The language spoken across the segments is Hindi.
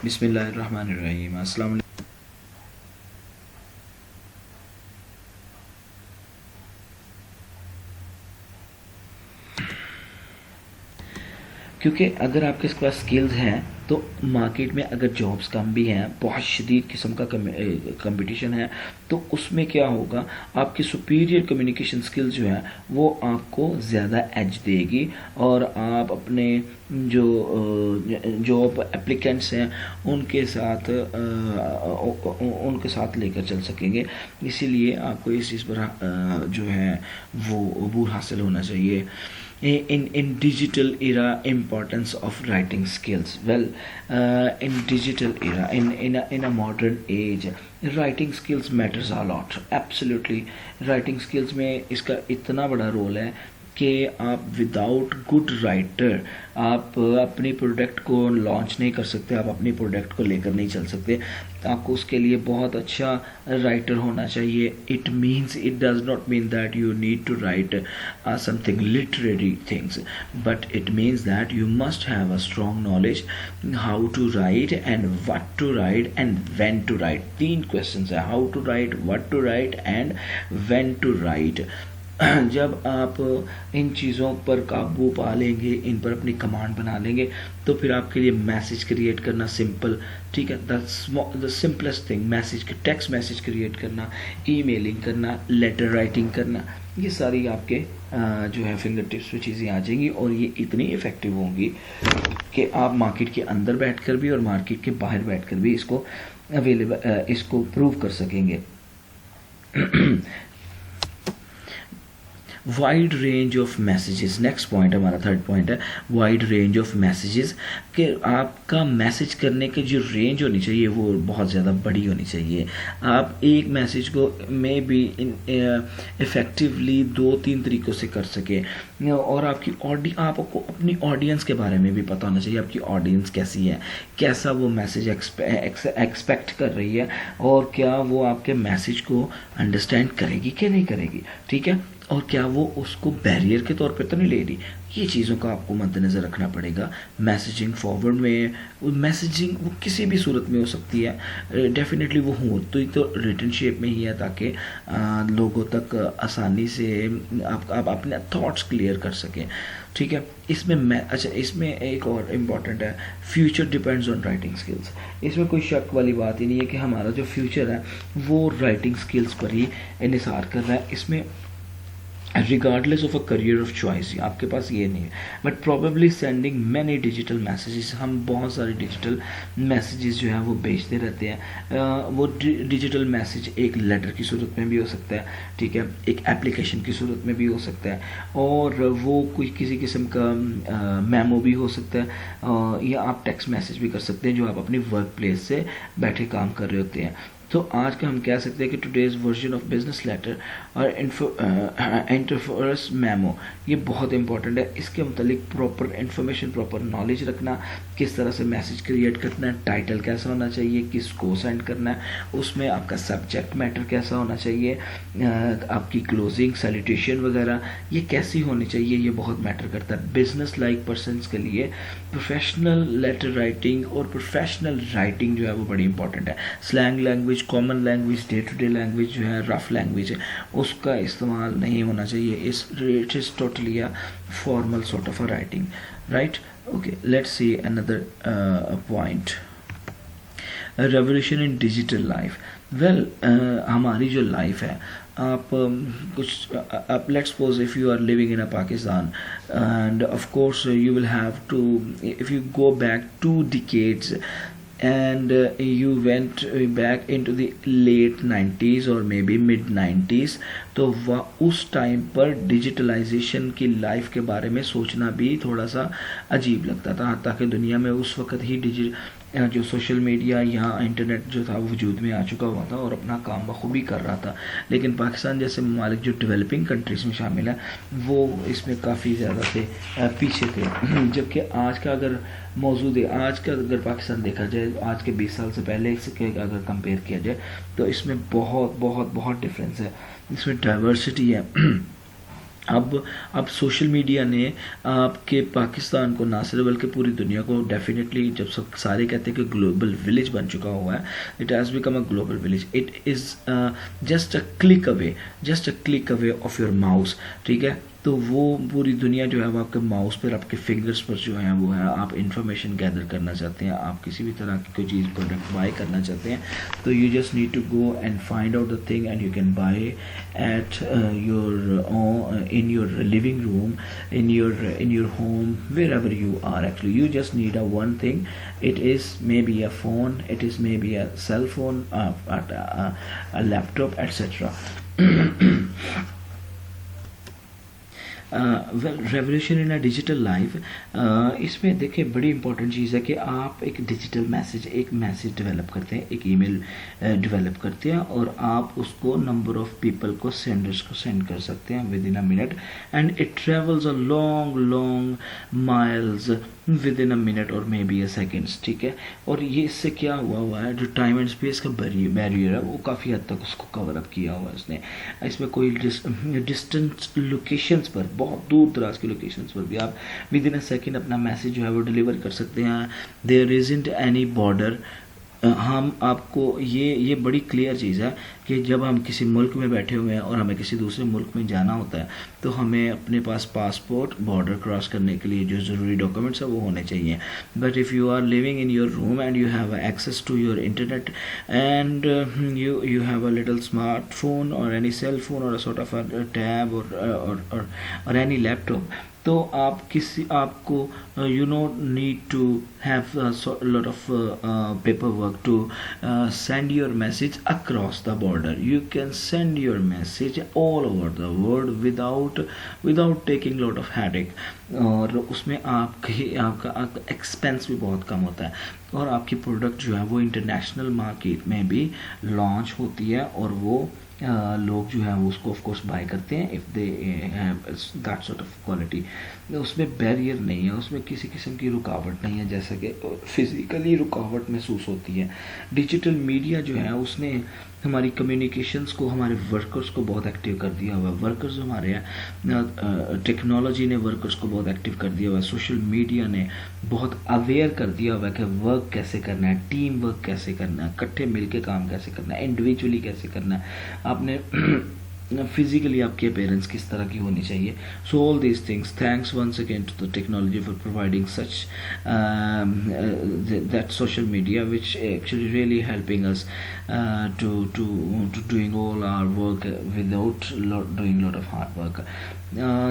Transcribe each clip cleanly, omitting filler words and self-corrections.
बिस्मिल्लाहिर्रहमानिर्रहीम। अस्सलाम। क्योंकि अगर आपके पास स्किल्स हैं तो मार्केट में अगर जॉब्स कम भी हैं, बहुत शदीद किस्म का कंपटीशन है, तो उसमें क्या होगा, आपकी सुपीरियर कम्युनिकेशन स्किल्स जो है वो आपको ज़्यादा एज देगी और आप अपने जो जॉब एप्लीकेंट्स हैं उनके साथ लेकर चल सकेंगे। इसीलिए आपको इस चीज़ पर जो है वो अबूर हासिल होना चाहिए। In digital era, importance of writing skills. Well, in digital era, in a modern age, writing skills matters a lot. Absolutely, writing skills में इसका इतना बड़ा रोल है कि आप विदाउट गुड राइटर आप अपनी प्रोडक्ट को लॉन्च नहीं कर सकते, आप अपनी प्रोडक्ट को लेकर नहीं चल सकते। आपको उसके लिए बहुत अच्छा राइटर होना चाहिए। It does not mean that you need to write something literary things, but it means that you must have a strong knowledge how to write and what to write and when to write. 3 questions है, how to write, what to write and when to write. जब आप इन चीज़ों पर काबू पा लेंगे, इन पर अपनी कमांड बना लेंगे, तो फिर आपके लिए मैसेज क्रिएट करना सिंपल, ठीक है, the simplest thing, text message create करना, ईमेलिंग करना, लेटर राइटिंग करना, ये सारी आपके जो है फिंगर टिप्स पे चीज़ें आ जाएंगी और ये इतनी इफ़ेक्टिव होंगी कि आप मार्केट के अंदर बैठकर भी और मार्केट के बाहर बैठकर भी इसको प्रूव कर सकेंगे। Wide range of messages, next point हमारा थर्ड पॉइंट है वाइड रेंज ऑफ मैसेजेस, कि आपका मैसेज करने की जो रेंज होनी चाहिए वो बहुत ज़्यादा बड़ी होनी चाहिए। आप एक मैसेज को में भी इफ़ेक्टिवली 2-3 तरीक़ों से कर सके और आपको अपनी ऑडियंस के बारे में भी पता होना चाहिए, आपकी ऑडियंस कैसी है, कैसा वो मैसेज एक्सपेक्ट कर रही है और क्या वो आपके मैसेज को अंडरस्टैंड करेगी कि नहीं करेगी, ठीक है, और क्या वो उसको बैरियर के तौर पे तो नहीं ले रही। ये चीज़ों का आपको मद्देनज़र रखना पड़ेगा। मैसेजिंग फॉरवर्ड में, मैसेजिंग वो किसी भी सूरत में हो सकती है, डेफिनेटली वो हो तो रिटन शेप में ही है, ताकि लोगों तक आसानी से आप अपने थॉट्स क्लियर कर सकें, ठीक है। इसमें एक और इम्पॉर्टेंट है, future depends on writing skills. इसमें कोई शक वाली बात ही नहीं है कि हमारा जो फ्यूचर है वो राइटिंग स्किल्स पर ही इन्हिसार कर रहा है। इसमें regardless of a career of choice आपके पास ये नहीं है, but probably sending many digital messages, हम बहुत सारे डिजिटल मैसेजेस जो है वो भेजते रहते हैं। वो डिजिटल मैसेज एक लेटर की सूरत में भी हो सकता है, ठीक है, एक एप्लीकेशन की सूरत में भी हो सकता है, और वो कोई किसी किस्म का मेमो भी हो सकता है, या आप टेक्स्ट मैसेज भी कर सकते हैं जो आप अपनी वर्क प्लेस से बैठे काम कर रहे होते हैं। तो आज का हम कह सकते हैं कि today's version of business letter और इंटरफेरेंस मेमो ये बहुत इंपॉर्टेंट है। इसके मतलब प्रॉपर इन्फॉर्मेशन, प्रॉपर नॉलेज रखना, किस तरह से मैसेज क्रिएट करना है, टाइटल कैसा होना चाहिए, किसको सेंड करना है, उसमें आपका सब्जेक्ट मैटर कैसा होना चाहिए, आपकी क्लोजिंग सैल्यूटेशन वगैरह ये कैसी होनी चाहिए, ये बहुत मैटर करता है। बिजनेस लाइक पर्सनस के लिए प्रोफेशनल लेटर राइटिंग और प्रोफेशनल राइटिंग जो है वो बड़ी इंपॉर्टेंट है। Slang language, common language, day to day language जो है, रफ लैंग्वेज है, उसका इस्तेमाल नहीं होना चाहिए। It is totally a formal sort of a writing, right. Okay, let's see another point, revolution in digital life. Well, हमारी जो लाइफ है, आप let's suppose if you are living in a Pakistan and of course you will have to, if you go back 2 decades and you went back into the late 90s or maybe mid 90s, तो उस टाइम पर डिजिटलाइजेशन की लाइफ के बारे में सोचना भी थोड़ा सा अजीब लगता था, ताकि दुनिया में उस वक्त ही जो सोशल मीडिया या इंटरनेट जो था वजूद में आ चुका हुआ था और अपना काम बखूबी कर रहा था। लेकिन पाकिस्तान जैसे ममालिक जो डेवलपिंग कंट्रीज़ में शामिल है वो इसमें काफ़ी ज़्यादा से पीछे थे। जबकि आज का अगर मौजूद है, आज का अगर पाकिस्तान देखा जाए, आज के 20 साल से पहले इसके अगर कंपेयर किया जाए तो इसमें बहुत बहुत बहुत डिफरेंस है। इसमें डाइवर्सिटी है, अब सोशल मीडिया ने आपके पाकिस्तान को ना सिर्फ बल्कि पूरी दुनिया को डेफिनेटली, जब सब सारे कहते हैं कि ग्लोबल विलेज बन चुका हुआ है, it has become a global village. It is just a click away of your mouse, ठीक है। तो वो पूरी दुनिया जो है वो आपके माउस पर, आपके फिंगर्स पर जो है वो है। आप इंफॉर्मेशन गैदर करना चाहते हैं, आप किसी भी तरह की कोई चीज़ प्रोडक्ट बाय करना चाहते हैं, तो you just need to go and find out the thing and you can buy at your in your living room, in your home, wherever you are. Actually, you just need a one thing. It is maybe a phone, it is maybe a cell phone, a laptop, etc. Well, revolution in a digital life, इसमें देखिए बड़ी इंपॉर्टेंट चीज़ है कि आप एक डिजिटल मैसेज, एक मैसेज डेवलप करते हैं, एक ईमेल डेवलप करते हैं और आप उसको नंबर ऑफ पीपल को, सेंडर्स को सेंड कर सकते हैं with in a minute, and it travels a long miles with in a minute और मे बी अ सेकेंड्स, ठीक है। और ये इससे क्या हुआ है, जो टाइम एंड स्पेस का बैरियर है वो काफ़ी हद तक उसको कवर अप किया हुआ है इसने। इसमें कोई डिस्टेंस लोकेशंस पर, बहुत दूर दराज की लोकेशंस पर भी आप विद इन अ सेकेंड अपना मैसेज जो है वो डिलीवर कर सकते हैं। There isn't any border. हम आपको ये बड़ी क्लियर चीज़ है कि जब हम किसी मुल्क में बैठे हुए हैं और हमें किसी दूसरे मुल्क में जाना होता है, तो हमें अपने पास पासपोर्ट, बॉर्डर क्रॉस करने के लिए जो ज़रूरी डॉक्यूमेंट्स है वो होने चाहिए। But if you are living in your room and you have access to your internet and you have a little smartphone or any cell phone or a sort of a tab or any laptop, तो आपको you don't need to have a lot of paperwork to send your message across the border. You can send your message all over the world without taking lot of headache, और उसमें आपका एक्सपेंस भी बहुत कम होता है, और आपकी प्रोडक्ट जो है वो इंटरनेशनल मार्केट में भी लॉन्च होती है, और वो लोग जो है वो उसको ऑफ कोर्स बाय करते हैं if they have that sort of quality. उसमें बैरियर नहीं है, उसमें किसी किस्म की रुकावट नहीं है, जैसा कि फिज़िकली रुकावट महसूस होती है। डिजिटल मीडिया जो है उसने हमारी कम्युनिकेशंस को, हमारे वर्कर्स को बहुत एक्टिव कर दिया हुआ है। वर्कर्स हमारे हैं, टेक्नोलॉजी ने वर्कर्स को बहुत एक्टिव कर दिया हुआ है। सोशल मीडिया ने बहुत अवेयर कर दिया हुआ है कि वर्क कैसे करना है, टीम वर्क कैसे करना है, इकट्ठे मिलके काम कैसे करना है, इंडिविजुअली कैसे करना है, आपने फिजिकली आपकी अपीयरेंस किस तरह की होनी चाहिए। So all these things, thanks once again to the technology for providing such that social media which actually really helping us to doing all our work without doing lot of hard work.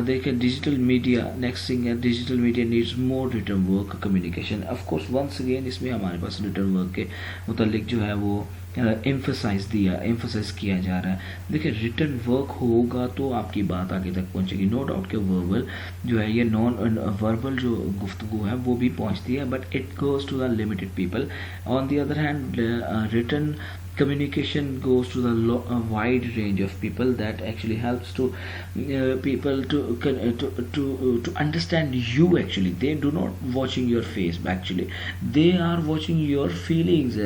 देखिए डिजिटल मीडिया, नेक्स्ट थिंग है, digital media needs more written work communication. Of course once again इसमें हमारे पास रिटर्न वर्क के मुतालिक जो है वो एम्फसाइज किया जा रहा है। देखिए रिटर्न वर्क होगा तो आपकी बात आगे तक पहुंचेगी। नो डाउट कि वर्बल जो है, ये नॉन वर्बल जो गुफ्तगू है वो भी पहुंचती है, but it goes to the limited people. On the other hand written communication goes to the wide range of people, that actually helps to people to understand you. Actually they do not watching your face, actually they are watching your feelings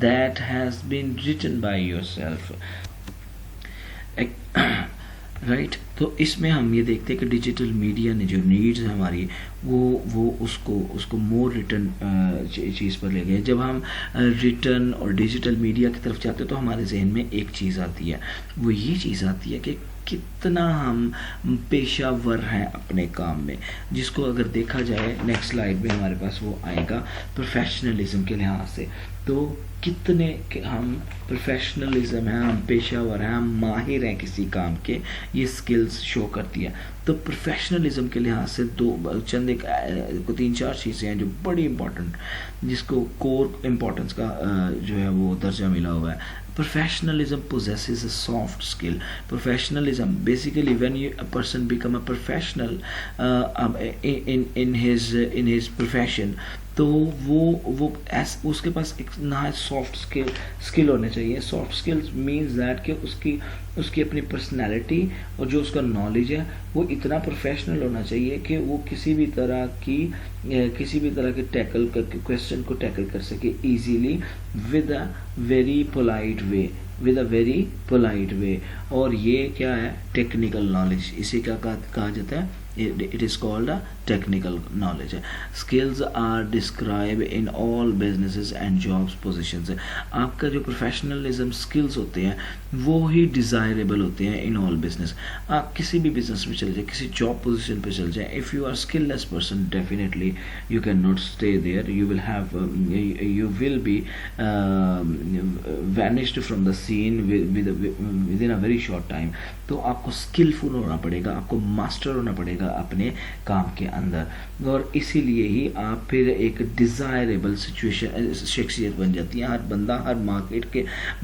that has been written by yourself, right. तो इसमें हम ये देखते हैं कि डिजिटल मीडिया ने जो नीड्स है हमारी वो उसको मोर रिटर्न चीज़ पर ले गए। जब हम रिटर्न और डिजिटल मीडिया की तरफ जाते हैं तो हमारे जहन में एक चीज़ आती है, वो ये चीज़ आती है कि कितना हम पेशावर हैं अपने काम में, जिसको अगर देखा जाए नेक्स्ट स्लाइड में हमारे पास वो आएगा प्रोफेशनलिज्म के लिहाज से। तो कितने हम प्रोफेशनलिज्म हैं, हम पेशावर हैं, हम माहिर हैं किसी काम के, ये स्किल्स शो करती है। तो प्रोफेशनलिज्म के लिहाज से चंद एक 3-4 चीज़ें हैं जो बड़ी इंपॉर्टेंट, जिसको कोर इम्पोर्टेंस का जो है वो दर्जा मिला हुआ है। Professionalism possesses a soft skill. Professionalism, basically, when a person become a professional in his profession, तो वो उसके पास एक ना सॉफ्ट स्किल होने चाहिए। सॉफ्ट स्किल्स मीन्स दैट कि उसकी अपनी पर्सनैलिटी और जो उसका नॉलेज है वो इतना प्रोफेशनल होना चाहिए कि वो किसी भी तरह के टैकल करके क्वेश्चन को टैकल कर सके easily with a very polite way. और ये क्या है, टेक्निकल नॉलेज, इसी का कहा जाता है, it is called a technical knowledge. Skills are described in all businesses and jobs positions. आपका जो प्रोफेशनलिज्म स्किल्स होते हैं वो ही डिज़ायरेबल होते हैं इन ऑल बिजनेस। आप किसी भी बिजनेस में चले जाए, किसी जॉब पोजीशन पे चले जाए, if you are skillless person definitely you can not stay there, you will be vanished from the scene within a very short time. तो आपको स्किलफुल होना पड़ेगा, आपको मास्टर होना पड़ेगा अपने काम के अंदर, और इसीलिए ही आप फिर एक डिज़ायरेबल शख्सियत बन जाती है। हर बंदा, हर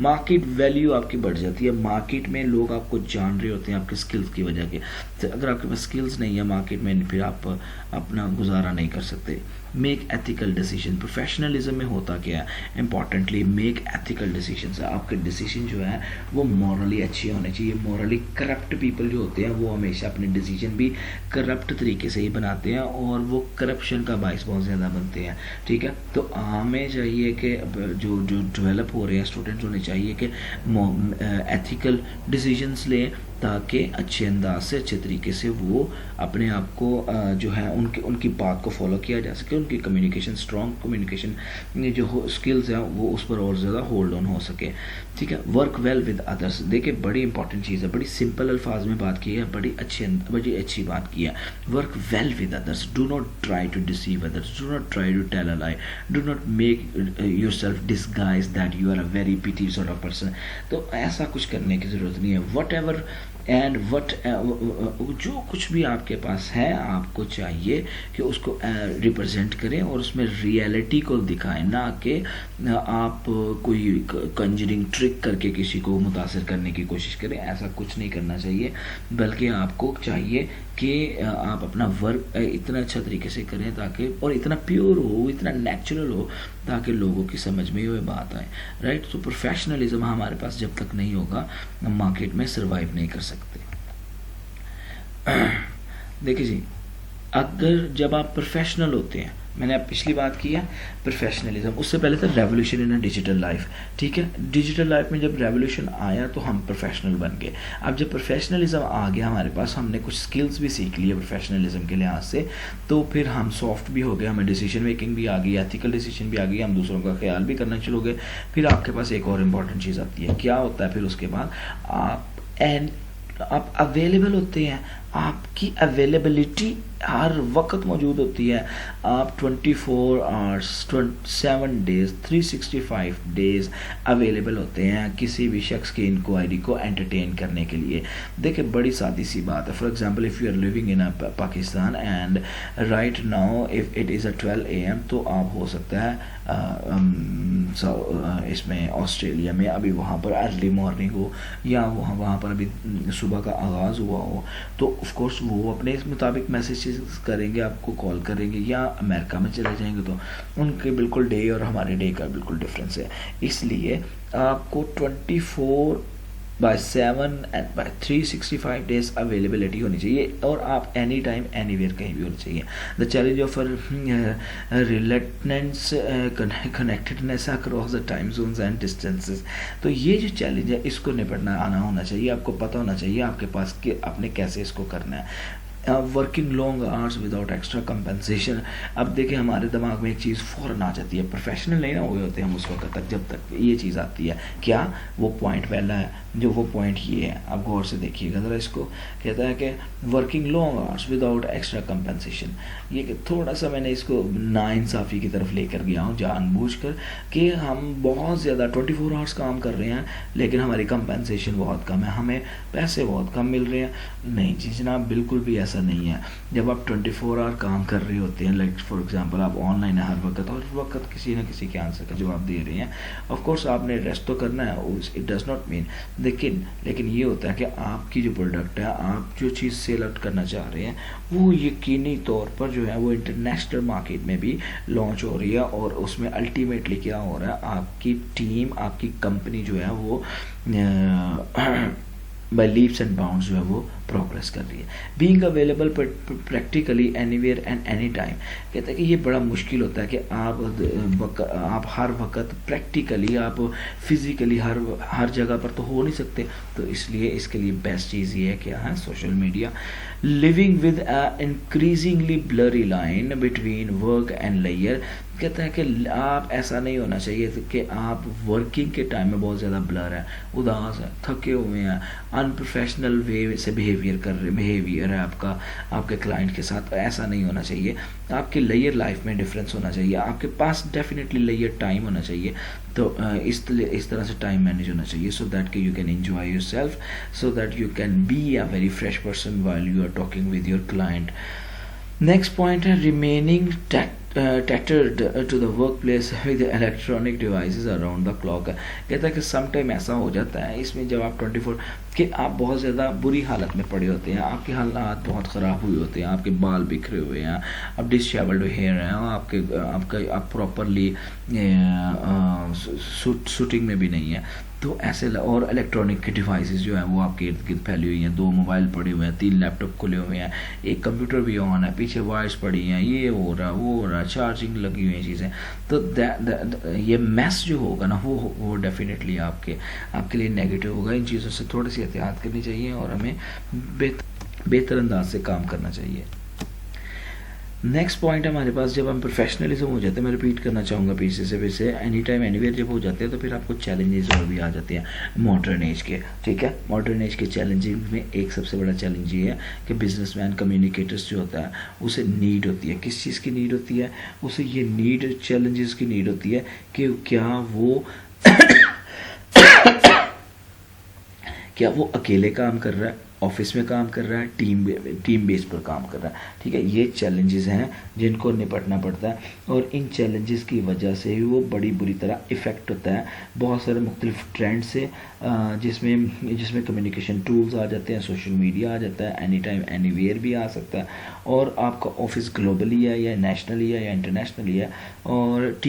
मार्केट वैल्यू आपकी बढ़ जाती है। मार्केट में लोग आपको जान रहे होते हैं आपके स्किल्स की वजह के। तो अगर आपके पास स्किल्स नहीं है मार्केट में, फिर आप अपना गुजारा नहीं कर सकते। मेक एथिकल डिसीजन, प्रोफेशनलिज्म में होता क्या है, इंपॉर्टेंटली मेक एथिकल डिसीजन। आपके डिसीजन जो है वो मॉरली अच्छे होने चाहिए। मॉरली करप्ट पीपल जो होते हैं वो हमेशा अपने डिसीजन भी करप्ट तरीके से ही बनाते हैं और वो करप्शन का बाइस बहुत ज़्यादा बनते हैं। ठीक है, तो हमें चाहिए कि जो डेवलप हो रहे हैं स्टूडेंट्स, होने चाहिए कि एथिकल डिसीजंस लें ताकि अच्छे अंदाज से, अच्छे तरीके से वो अपने आप को जो है उनकी बात को फॉलो किया जा सके, उनकी कम्युनिकेशन, स्ट्रॉन्ग कम्युनिकेशन जो स्किल्स हैं वो उस पर और ज़्यादा होल्ड ऑन हो सके। ठीक है, वर्क वेल विद अदर्स, देखिए बड़ी इंपॉर्टेंट चीज़ है, बड़ी सिंपल अल्फाज में बात की है, बड़ी अच्छी बात की है। Work well with others, do not try to deceive others, do not try to tell a lie, do not make yourself disguise that you are a very petty sort of person. तो ऐसा कुछ करने की ज़रूरत नहीं है। वट एवर एंड जो कुछ भी आपके पास है आपको चाहिए कि उसको रिप्रेजेंट करें और उसमें रियलिटी को दिखाएं, ना कि आप कोई कंजरिंग ट्रिक करके किसी को मुतासर करने की कोशिश करें। ऐसा कुछ नहीं करना चाहिए, बल्कि आपको चाहिए कि आप अपना वर्क इतना अच्छा तरीके से करें ताकि, और इतना प्योर हो, इतना नेचुरल हो, ताकि लोगों की समझ में ये बात आए। राइट, तो प्रोफेशनलिज्म हमारे पास जब तक नहीं होगा हम मार्केट में सर्वाइव नहीं कर सकते। देखिए जी, अगर जब आप प्रोफेशनल होते हैं, मैंने अब पिछली बात की है प्रोफेशनलिज्म, उससे पहले था revolution in a digital life. ठीक है, डिजिटल लाइफ में जब रेवोल्यूशन आया तो हम प्रोफेशनल बन गए। अब जब प्रोफेशनलिज्म आ गया हमारे पास, हमने कुछ स्किल्स भी सीख ली है प्रोफेशनलिज्म के लिहाज से, तो फिर हम सॉफ्ट भी हो गए, हमें डिसीजन मेकिंग भी आ गई, एथिकल डिसीजन भी आ गई, हम दूसरों का ख्याल भी करना शुरू हो गए। फिर आपके पास एक और इम्पॉर्टेंट चीज़ आती है, क्या होता है फिर उसके बाद, आप अवेलेबल होते हैं, आपकी अवेलेबिलिटी हर वक्त मौजूद होती है। आप 24 आवर्स 7 डेज़ 365 डेज़ अवेलेबल होते हैं किसी भी शख्स की इंक्वायरी को एंटरटेन करने के लिए। देखिए बड़ी सादी सी बात है, for example if you are living in Pakistan and right now if it is 12 AM, तो आप हो सकता है इसमें ऑस्ट्रेलिया में अभी वहाँ पर अर्ली मॉर्निंग हो, या वहाँ पर अभी सुबह का आगाज़ हुआ हो, तो ऑफ कोर्स वो अपने इस मुताबिक मैसेजेस करेंगे, आपको कॉल करेंगे, या अमेरिका में चले जाएंगे तो उनके बिल्कुल डे और हमारे डे का बिल्कुल डिफरेंस है। इसलिए आपको 24/7 एंड 365 डेज अवेलेबिलिटी होनी चाहिए, और आप एनी टाइम एनीवेयर कहीं भी होनी चाहिए। The challenge of relevance connectedness across the time zones and distances, तो ये जो चैलेंज है इसको निपटना आना होना चाहिए, आपको पता होना चाहिए आपके पास कि आपने कैसे इसको करना है। Working long hours without extra compensation, अब देखिए हमारे दिमाग में एक चीज़ फ़ौरन आ जाती है, प्रोफेशनल नहीं ना हुए होते हम उस वक्त तक जब तक ये चीज़ आती है, क्या वो पॉइंट पहला है, जो वो पॉइंट ये है, आप गौर से देखिएगा ज़रा इसको। कहता है कि working long hours without extra compensation, ये कि थोड़ा सा मैंने इसको नाइंसाफ़ी की तरफ लेकर गया हूँ जानबूझकर, कि हम बहुत ज़्यादा 24 आवर्स काम कर रहे हैं लेकिन हमारी कंपनसेशन बहुत कम है, हमें पैसे बहुत कम मिल रहे हैं। नहीं जी जनाब, बिल्कुल भी ऐसा ऐसा नहीं है। जब आप 24 आवर काम कर रहे होते हैं, लाइक फॉर एग्जांपल आप ऑनलाइन है हर वक्त किसी न किसी के आंसर का जवाब दे रहे हैं, ऑफ कोर्स आपने रेस्ट तो करना है, इट डज नॉट मीन, लेकिन ये होता है कि आपकी जो प्रोडक्ट है, आप जो चीज़ सेल आउट करना चाह रहे हैं, वो यकीनी तौर पर जो है वो इंटरनेशनल मार्केट में भी लॉन्च हो रही है, और उसमें अल्टीमेटली क्या हो रहा है, आपकी टीम, आपकी कंपनी जो है वो बाई लीप्स एंड बाउंड्स जो है वो प्रोग्रेस कर रही है। Being available practically anywhere and any time, कहते हैं कि ये बड़ा मुश्किल होता है कि आप हर वक्त प्रैक्टिकली, आप फिजिकली हर जगह पर तो हो नहीं सकते, तो इसलिए इसके लिए बेस्ट चीज़ ये है क्या है, social media. Living with increasingly blurry line between work and layer, कहते हैं कि आप ऐसा नहीं होना चाहिए कि आप वर्किंग के टाइम में बहुत ज़्यादा ब्लर है, उदास है, थके हुए हैं, अनप्रोफेशनल वे से बिहेवियर है आपका आपके क्लाइंट के साथ, ऐसा नहीं होना चाहिए। आपके लेयर लाइफ में डिफरेंस होना चाहिए, आपके पास डेफिनेटली लेयर टाइम होना चाहिए, तो इस तरह से टाइम मैनेज होना चाहिए, सो दैट कि you can enjoy yourself, so that you can be a very fresh person while you are talking with your client. Next point है remaining tethered to the workplace with electronic devices around the clock। कहता है कि सम टाइम ऐसा हो जाता है इसमें, जब आप 24 कि आप बहुत ज़्यादा बुरी हालत में पड़े होते हैं, आपके हालात बहुत ख़राब हुए होते हैं, आपके बाल बिखरे हुए हैं, आप डिसहेबल्ड हेयर हैं, आप प्रॉपरली शूटिंग में भी नहीं है, तो ऐसे और इलेक्ट्रॉनिक के डिवाइसेस जो हैं वो आपके इर्द गिर्द फैली हुई हैं, 2 मोबाइल पड़े हुए हैं, 3 लैपटॉप खुले हुए हैं, एक कंप्यूटर भी ऑन है, पीछे वायर्स पड़ी हैं, ये हो रहा वो हो रहा, चार्जिंग लगी हुई हैं चीज़ें, तो ये मैस जो होगा ना वो डेफिनेटली आपके लिए नेगेटिव होगा। इन चीज़ों से थोड़ी सी एहतियात करनी चाहिए और हमें बेहतर अंदाज से काम करना चाहिए। नेक्स्ट पॉइंट हमारे पास, जब हम प्रोफेशनलिज्म हो जाते हैं, मैं रिपीट करना चाहूँगा पीछे से फिर से, एनी टाइम एनीवेयर जब हो जाते हैं तो फिर आपको चैलेंजेस और भी आ जाते हैं मॉडर्न एज के, ठीक है। मॉडर्न एज के चैलेंजेस में एक सबसे बड़ा चैलेंज ये है कि बिजनेसमैन कम्युनिकेटर्स जो होता है उसे नीड होती है, किस चीज़ की नीड होती है, उसे ये नीड चैलेंजेस की नीड होती है कि क्या वो अकेले काम कर रहा है, ऑफिस में काम कर रहा है, टीम बेस पर काम कर रहा है, ठीक है। ये चैलेंजेस हैं जिनको निपटना पड़ता है, और इन चैलेंजेस की वजह से ही वो बड़ी बुरी तरह इफ़ेक्ट होता है बहुत सारे मुख्तलिफ ट्रेंड से, जिसमें कम्युनिकेशन टूल्स आ जाते हैं, सोशल मीडिया आ जाता है, एनी टाइम एनीवेयर भी आ सकता है, और आपका ऑफिस ग्लोबली है या नेशनली है या इंटरनेशनली है, और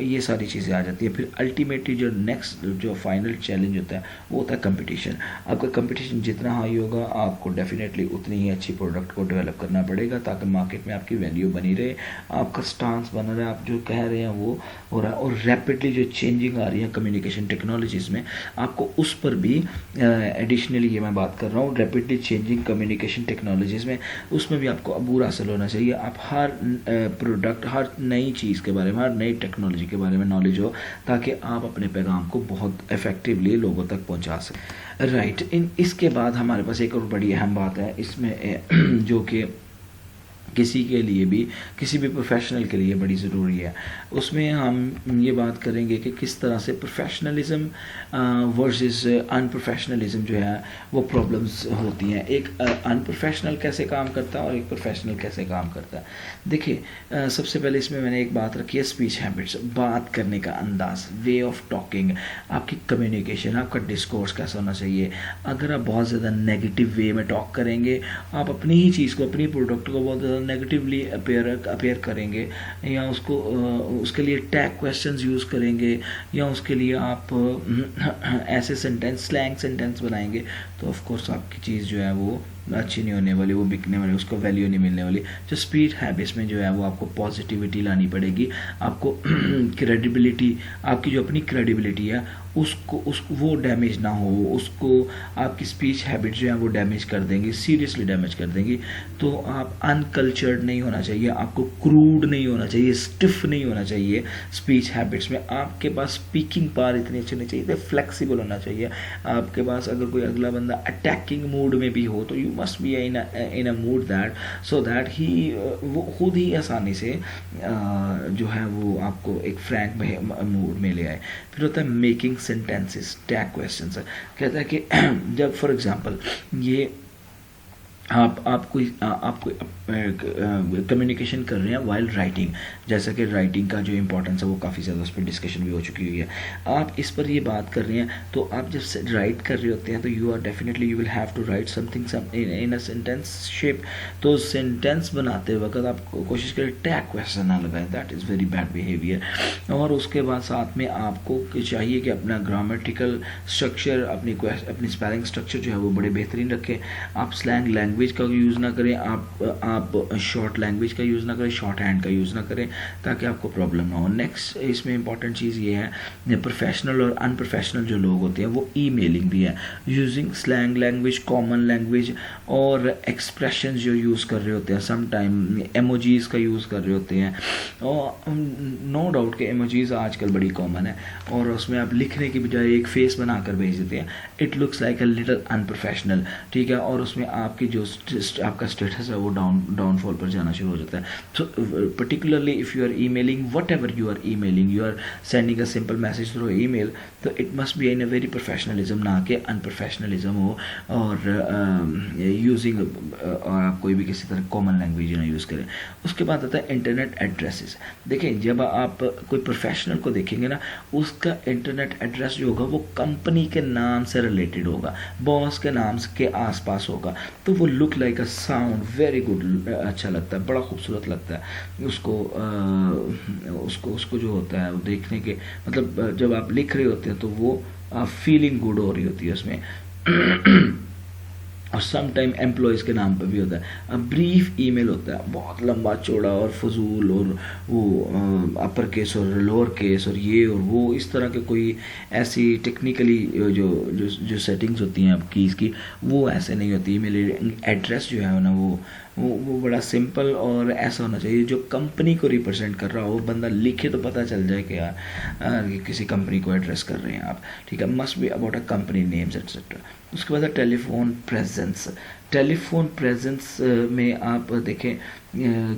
ये सारी चीज़ें आ जाती है। फिर अल्टीमेटली जो फाइनल चैलेंज होता है वो होता है कंपटीशन। आपका कंपटीशन जितना हाई होगा, आपको डेफिनेटली उतनी ही अच्छी प्रोडक्ट को डेवलप करना पड़ेगा ताकि मार्केट में आपकी वैल्यू बनी रहे, आपका स्टांस बना रहे, आप जो कह रहे हैं वो हो रहा है। और रैपिडली जो चेंजिंग आ रही है कम्युनिकेशन टेक्नोलॉजीज़ में, आपको उस पर भी एडिशनली ये मैं बात कर रहा हूँ, रैपिडली चेंजिंग कम्युनिकेशन टेक्नोलॉजीज़ में, उसमें भी आपको अबूर हासिल होना चाहिए। आप हर प्रोडक्ट, हर नई चीज़ के बारे में, हर नई टेक्नोलॉजी के बारे में नॉलेज हो, ताकि आप अपने पैगाम को बहुत इफेक्टिवली लोगों तक पहुँचा सकें। राइट, इसके बाद हमारे पास एक और बड़ी अहम बात है इसमें, जो कि किसी भी प्रोफेशनल के लिए बड़ी ज़रूरी है। उसमें हम ये बात करेंगे कि किस तरह से प्रोफेशनलिज्म वर्सेस अनप्रोफेशनलिज्म जो है वो प्रॉब्लम्स होती हैं। एक अनप्रोफेशनल कैसे काम करता है और एक प्रोफेशनल कैसे काम करता है। देखिए, सबसे पहले इसमें मैंने एक बात रखी है स्पीच हैबिट्स, बात करने का अंदाज, वे ऑफ टॉकिंग, आपकी कम्युनिकेशन, आपका डिस्कोर्स कैसा होना चाहिए। अगर आप बहुत ज़्यादा नेगेटिव वे में टॉक करेंगे, आप अपनी ही चीज़ को, अपनी प्रोडक्ट को बहुत ज़्यादा नेगेटिवली अपेयर करेंगे, या उसके लिए टैग क्वेश्चंस यूज़ करेंगे, या उसके लिए आप ऐसे स्लैंग सेंटेंस बनाएंगे, तो ऑफ कोर्स आपकी चीज़ जो है वो अच्छी नहीं होने वाली, वो बिकने वाली, उसको वैल्यू नहीं मिलने वाली। जो स्पीच हैबिट्स में जो है वो आपको पॉजिटिविटी लानी पड़ेगी, आपको क्रेडिबिलिटी, आपकी जो अपनी क्रेडिबिलिटी है उसको वो डैमेज ना हो, उसको आपकी स्पीच हैबिट जो है वो डैमेज कर देंगी, सीरियसली डैमेज कर देंगी। तो आप अनकल्चर्ड नहीं होना चाहिए, आपको क्रूड नहीं होना चाहिए, स्टिफ नहीं होना चाहिए। स्पीच हैबिट्स में आपके पास स्पीकिंग पावर इतनी अच्छी नहीं चाहिए, फ्लेक्सिबल होना चाहिए आपके पास। अगर कोई अगला बंदा अटैकिंग मूड में भी हो तो you must be in a mood that so that वो खुद ही आसानी से जो है वो आपको एक फ्रैंक मूड में ले आए। फिर होता है मेकिंग सेंटेंसेस, टैग क्वेश्चंस। कहता है कि जब फॉर एग्जांपल ये आपको कम्युनिकेशन कर रहे हैं वाइल राइटिंग, जैसा कि राइटिंग का जो इंपॉर्टेंस है वो काफ़ी ज़्यादा उस पर डिस्कशन भी हो चुकी हुई है। आप इस पर ये बात कर रहे हैं, तो आप जब राइट कर रहे होते हैं तो you are definitely you will have to write something in a sentence shape. तो सेंटेंस बनाते वक्त आप कोशिश करें टैग क्वेश्चन ना लगाएं, that is very bad behaviour. और उसके बाद साथ में आपको चाहिए कि अपना ग्रामेटिकल स्ट्रक्चर, अपनी स्पेलिंग स्ट्रक्चर जो है वो बड़े बेहतरीन रखें। आप स्लैंग लैंग्वेज का यूज़ ना करें, आप शॉर्ट लैंग्वेज का यूज़ ना करें, शॉर्ट हैंड का यूज़ ना करें, ताकि आपको प्रॉब्लम ना हो। नेक्स्ट इसमें इंपॉर्टेंट चीज़ ये है, प्रोफेशनल और अनप्रोफेशनल जो लोग होते हैं वो ईमेलिंग भी है, using slang language, common language और एक्सप्रेशन जो यूज़ कर रहे होते हैं, सम टाइम एमोजीज का यूज़ कर रहे होते हैं। और नो डाउट के एमोजीज आजकल बड़ी कॉमन है, और उसमें आप लिखने की बजाय एक फेस बनाकर भेज देते हैं, it looks like a little unprofessional, ठीक है। और उसमें आपकी जो आपका स्टेटस है वो डाउनफॉल पर जाना शुरू हो जाता है। So particularly if you are emailing, whatever you are emailing, you are sending a simple message through email, तो it must be in a very professionalism, ना कि अनप्रोफेशनलिज्म हो, और यूजिंग आप कोई भी किसी तरह कॉमन लैंग्वेज ना यूज़ करें। उसके बाद आता है इंटरनेट एड्रेसेस। देखें, जब आप कोई प्रोफेशनल को देखेंगे ना, उसका इंटरनेट एड्रेस जो होगा वो कंपनी के नाम से रिलेटेड होगा, बॉस के नाम के आसपास होगा, तो वो look like a sound very good, अच्छा लगता है, बड़ा खूबसूरत लगता है उसको जो होता है वो देखने के, मतलब जब आप लिख रहे होते हैं तो वो फीलिंग गुड हो रही होती है उसमें। और सम टाइम एम्प्लॉयज़ के नाम पर भी होता है। ब्रीफ ईमेल होता है, बहुत लंबा चौड़ा और फजूल, और वो अपर केस और लोअर केस और ये और वो, इस तरह के कोई ऐसी टेक्निकली जो सेटिंग्स होती हैं आप कीज़ की, वो ऐसे नहीं होती। ईमेल एड्रेस जो है ना वो बड़ा सिंपल और ऐसा होना चाहिए जो कंपनी को रिप्रेजेंट कर रहा हो। बंदा लिखे तो पता चल जाए कि यार किसी कंपनी को एड्रेस कर रहे हैं आप, ठीक है। Must be about a company names etcetera. उसके बाद टेलीफोन प्रेजेंस। टेलीफोन प्रेजेंस में आप देखें,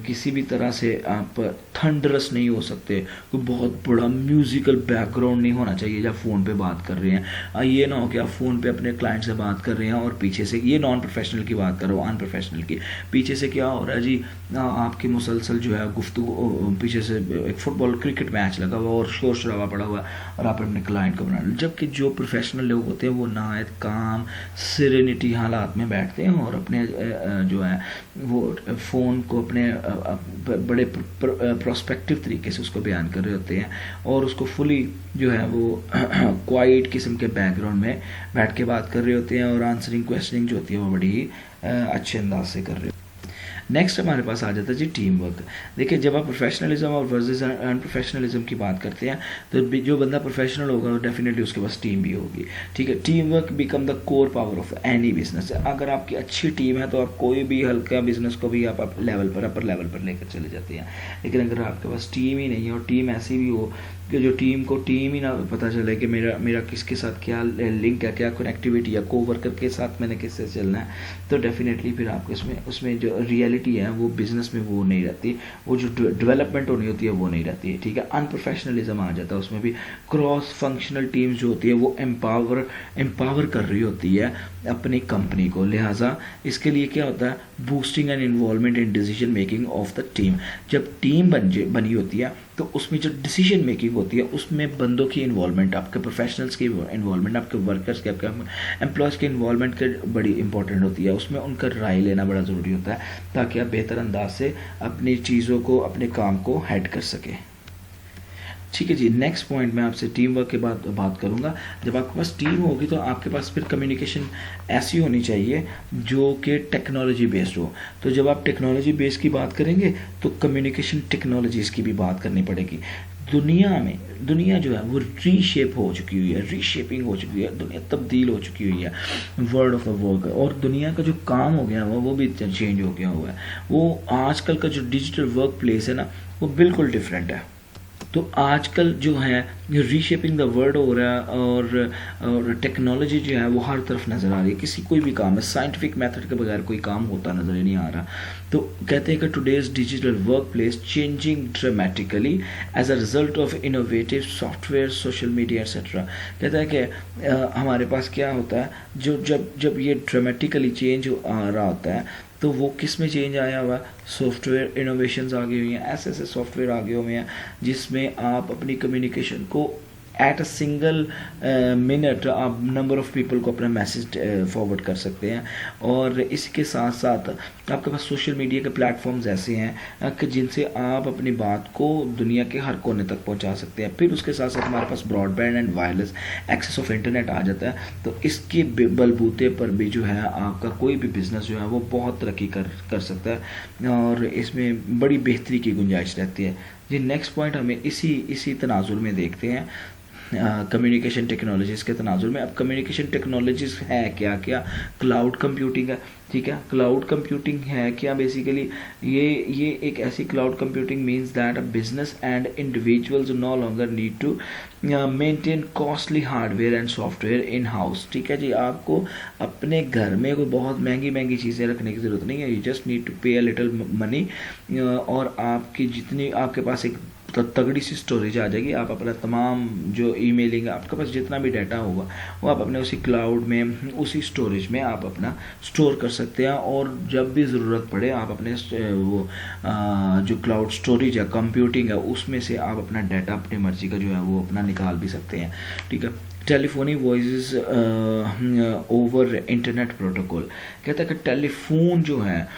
किसी भी तरह से आप थंडरस नहीं हो सकते, कोई बहुत बड़ा म्यूजिकल बैकग्राउंड नहीं होना चाहिए जब फ़ोन पे बात कर रहे हैं। ये ना हो कि आप फ़ोन पे अपने क्लाइंट से बात कर रहे हैं और पीछे से, ये नॉन प्रोफेशनल की बात कर रहा हूँ, अनप्रोफेशनल की, पीछे से क्या हो रहा है जी, आपकी मुसलसल जो है गुफ्तगू, पीछे से एक फुटबॉल क्रिकेट मैच लगा हुआ और शोर शराबा पड़ा हुआ है और आप अपने क्लाइंट को बना रहे हैं। जबकि जो प्रोफेशनल लोग होते हैं वो नहायत काम सिरेनिटी हालात में बैठते हैं और अपने जो है वो फ़ोन को अपने बड़े प्रोस्पेक्टिव तरीके से उसको बयान कर रहे होते हैं, और उसको फुली जो है वो क्वाइट किस्म के बैकग्राउंड में बैठ के बात कर रहे होते हैं, और आंसरिंग क्वेश्चनिंग जो होती है वो बड़ी ही अच्छे अंदाज से कर रहे होते हैं। नेक्स्ट हमारे पास आ जाता है जी टीम वर्क। देखिए, जब आप प्रोफेशनलिज्म और वर्सेस अनप्रोफेशनलिज्म की बात करते हैं तो जो बंदा प्रोफेशनल होगा वो डेफिनेटली उसके पास टीम भी होगी, ठीक है। Team work become the core power of any business. अगर आपकी अच्छी टीम है तो आप कोई भी हल्का बिजनेस को भी आप अपर लेवल पर लेकर चले जाते हैं। लेकिन अगर आपके पास टीम ही नहीं है, और टीम ऐसी भी हो कि जो टीम को टीम ही ना पता चले कि मेरा किसके साथ क्या लिंक है, क्या कनेक्टिविटी है, कोवर्कर के साथ मैंने किससे चलना है, तो डेफिनेटली फिर आपको उसमें जो रियलिटी है वो बिजनेस में वो नहीं रहती, वो जो डेवलपमेंट होनी होती है वो नहीं रहती है, ठीक है। अनप्रोफेशनलिज्म आ जाता है उसमें भी। क्रॉस फंक्शनल टीम्स जो होती है वो एम्पावर कर रही होती है अपनी कंपनी को, लिहाजा इसके लिए क्या होता है, boosting and involvement in decision making of the team. जब टीम बनी होती है तो उसमें जो डिसीजन मेकिंग होती है उसमें बंदों की इन्वॉल्वमेंट, आपके प्रोफेशनल्स की इन्वॉल्वमेंट, आपके वर्कर्स की, आपके एम्प्लॉयज़ की इन्वॉल्वमेंट के बड़ी इंपॉर्टेंट होती है। उसमें उनका राय लेना बड़ा ज़रूरी होता है ताकि आप बेहतर अंदाज से अपनी चीज़ों को, अपने काम को हेड कर सकें, ठीक है जी। नेक्स्ट पॉइंट मैं आपसे टीम वर्क के बाद बात करूंगा। जब आपके पास टीम होगी तो आपके पास फिर कम्युनिकेशन ऐसी होनी चाहिए जो कि टेक्नोलॉजी बेस्ड हो। तो जब आप टेक्नोलॉजी बेस्ड की बात करेंगे तो कम्युनिकेशन टेक्नोलॉजीज़ की भी बात करनी पड़ेगी। दुनिया जो है वो रीशेप हो चुकी हुई है, रीशेपिंग हो चुकी है, दुनिया तब्दील हो चुकी हुई है, वर्ल्ड ऑफ वर्क, और दुनिया का जो काम हो गया वो भी चेंज हो गया हुआ है। वो आजकल का जो डिजिटल वर्क प्लेस है ना वो बिल्कुल डिफरेंट है। तो आजकल जो है रीशेपिंग द वर्ल्ड हो रहा है, और टेक्नोलॉजी जो है वो हर तरफ नज़र आ रही है। किसी कोई भी काम है साइंटिफिक मेथड के बगैर कोई काम होता नज़र ही नहीं आ रहा। तो कहते हैं कि today's digital workplace changing dramatically as a result of innovative software, social media etcetera. कहता है कि हमारे पास क्या होता है, जो जब जब ये ड्रामेटिकली चेंज आ रहा होता है तो वो किस में चेंज आया हुआ है, सॉफ्टवेयर इनोवेशंस आ गई हुई हैं, ऐसे ऐसे सॉफ्टवेयर आ गए हुए हैं जिसमें आप अपनी कम्युनिकेशन को एट अ सिंगल मिनट आप नंबर ऑफ़ पीपल को अपना मैसेज फॉरवर्ड कर सकते हैं। और इसके साथ साथ आपके पास सोशल मीडिया के प्लेटफॉर्म्स ऐसे हैं कि जिनसे आप अपनी बात को दुनिया के हर कोने तक पहुंचा सकते हैं। फिर उसके साथ साथ हमारे पास broadband and wireless access of internet आ जाता है। तो इसके बलबूते पर भी जो है आपका कोई भी बिज़नेस जो है वो बहुत तरक्की कर सकता है और इसमें बड़ी बेहतरी की गुंजाइश रहती है। जी नेक्स्ट पॉइंट हमें इसी तनाजुर में देखते हैं, कम्युनिकेशन टेक्नोलॉजीज़ के तनाजुर में। अब कम्युनिकेशन टेक्नोलॉजीज़ है क्या क्या, क्लाउड कंप्यूटिंग है, ठीक है। क्लाउड कंप्यूटिंग है क्या, बेसिकली ये एक ऐसी cloud computing means that a business and individuals no longer need to maintain costly hardware and software in house, ठीक है जी। आपको अपने घर में कोई बहुत महंगी चीज़ें रखने की ज़रूरत नहीं है, यू जस्ट नीड टू पे अ लिटिल मनी और आपकी जितनी आपके पास एक तगड़ी सी स्टोरेज आ जाएगी। आप अपना तमाम जो ईमेलिंग आपके पास जितना भी डाटा होगा वो आप अपने उसी क्लाउड में, उसी स्टोरेज में आप अपना स्टोर कर सकते हैं और जब भी ज़रूरत पड़े आप अपने वो जो क्लाउड स्टोरेज है, कंप्यूटिंग है, उसमें से आप अपना डाटा अपनी मर्जी का जो है वो अपना निकाल भी सकते हैं, ठीक है। Telephony voice over internet protocol, कहता है कि टेलीफोन जो है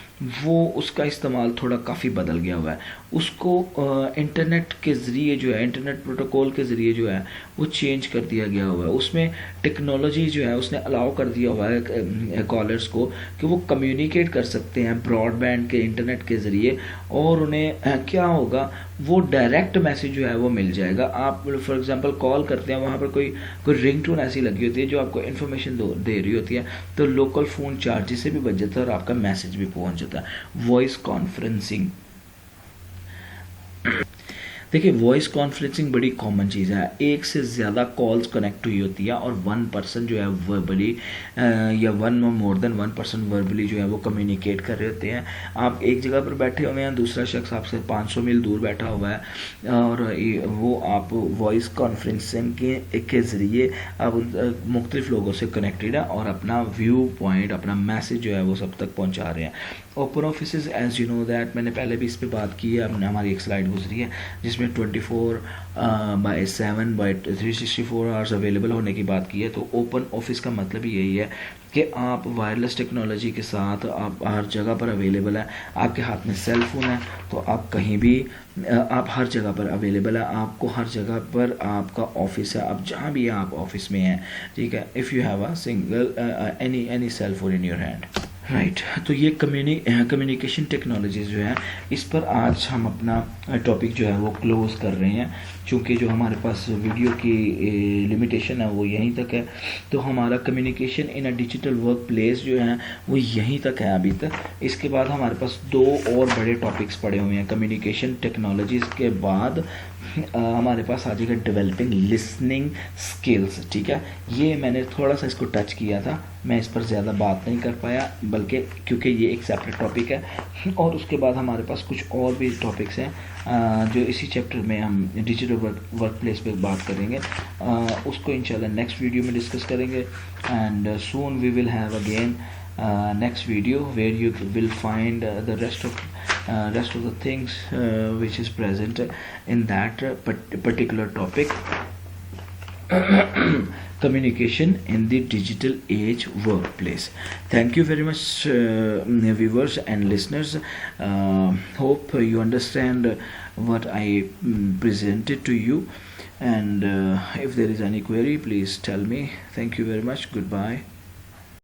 वो उसका इस्तेमाल थोड़ा काफ़ी बदल गया हुआ है। उसको इंटरनेट के ज़रिए जो है, इंटरनेट प्रोटोकॉल के ज़रिए जो है वो चेंज कर दिया गया हुआ है। उसमें टेक्नोलॉजी जो है उसने अलाउ कर दिया हुआ है कॉलर्स को कि वो कम्युनिकेट कर सकते हैं ब्रॉडबैंड के इंटरनेट के ज़रिए और उन्हें क्या होगा, वो डायरेक्ट मैसेज जो है वो मिल जाएगा। आप फॉर एग्जांपल कॉल करते हैं, वहाँ पर कोई रिंगटोन ऐसी लगी होती है जो आपको इन्फॉर्मेशन दे रही होती है, तो लोकल फ़ोन चार्जेस से भी बच जाता है और आपका मैसेज भी पहुँच जाता है। वॉइस कॉन्फ्रेंसिंग, देखिए वॉइस कॉन्फ्रेंसिंग बड़ी कॉमन चीज़ है। एक से ज़्यादा कॉल्स कनेक्ट हुई होती है और वन पर्सन जो है वर्बली या one more than one person verbally जो है वो कम्युनिकेट कर रहे होते हैं। आप एक जगह पर बैठे हुए हैं, दूसरा शख्स आपसे 500 मील दूर बैठा हुआ है और वो आप वॉइस कॉन्फ्रेंसिंग के ज़रिए आप मुख्तलिफ लोगों से कनेक्टेड है और अपना व्यू पॉइंट, अपना मैसेज जो है वो सब तक पहुँचा रहे हैं। Open office as you know that, मैंने पहले भी इस पर बात की है, हमने हमारी एक स्लाइड गुजरी है जिसमें 24/7/364 आवर्स अवेलेबल होने की बात की है। तो ओपन ऑफिस का मतलब यही है कि आप वायरलेस टेक्नोलॉजी के साथ आप हर जगह पर अवेलेबल है। आपके हाथ में सेल फोन है तो आप कहीं भी आप हर जगह पर अवेलेबल है। आपको हर जगह पर आपका ऑफिस है, आप जहाँ भी आप ऑफिस में हैं, ठीक है। If you have a single any cell phone in your hand, right. तो ये कम्युनिकेशन टेक्नोलॉजीज़ जो है इस पर आज हम अपना टॉपिक जो है वो क्लोज़ कर रहे हैं। चूँकि जो हमारे पास वीडियो की लिमिटेशन है वो यहीं तक है, तो हमारा communication in a digital work place जो है वो यहीं तक है अभी तक। इसके बाद हमारे पास 2 और बड़े टॉपिक्स पड़े हुए हैं। कम्युनिकेशन टेक्नोलॉजीज़ के बाद हमारे पास आ जाएगा डेवलपिंग लिसनिंग स्किल्स, ठीक है। ये मैंने थोड़ा सा इसको टच किया था, मैं इस पर ज़्यादा बात नहीं कर पाया बल्कि क्योंकि ये एक सेपरेट टॉपिक है। और उसके बाद हमारे पास कुछ और भी टॉपिक्स हैं जो इसी चैप्टर में हम डिजिटल वर्क प्लेस पर बात करेंगे। उसको इंशाल्लाह नेक्स्ट वीडियो में डिस्कस करेंगे and soon we will have again next video where you will find the rest of the things which is present in that particular topic. Communication in the digital age workplace. Thank you very much viewers and listeners. Hope you understand what I presented to you, and if there is any query please tell me. Thank you very much. Goodbye.